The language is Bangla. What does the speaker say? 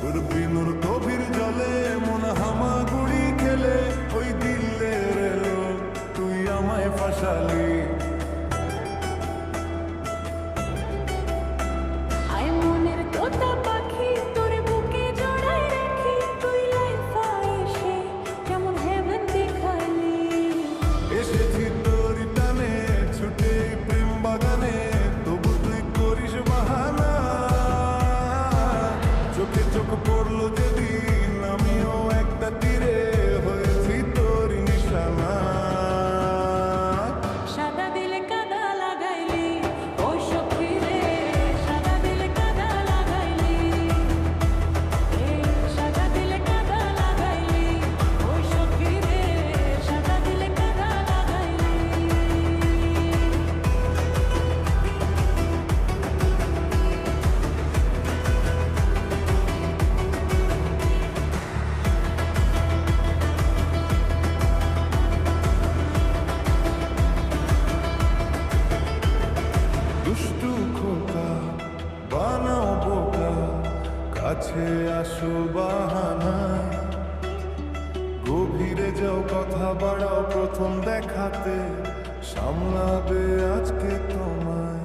ওর বিনুর গভীর জলে মন হামাগুড়ি খেলে ওই দিলের এলো তুই আমায় ফাঁসালি। আয় মনের তোতা পাখি তোর বুকে জড়ায় রাখি, তুই লাইফা এসে কেমন হেভেন দেখালি। এসেছি তোর টানে ছুটে প্রেম বাগানে, তবু তুই করিস বাহানা। চোখে চোখ পড়লো যেদিন আমিও একটা তীরে হয়েছি তোর নিশানা। সাদা দিলে কাদা লাগাইলি ও সখী রে, সাদা দিলে কাদা লাগাইলি, সাদা দিলে কাদা লাগাইলি ও সখী রে, সাদা দিলে কাদা লাগাইলি। দুষ্টু খোকা বানাও বোকা, কাছে আসো বাহানায়। গভীরে যাও কথা বাড়াও প্রথম দেখাতে, সামলাবে আজকে তোমায়।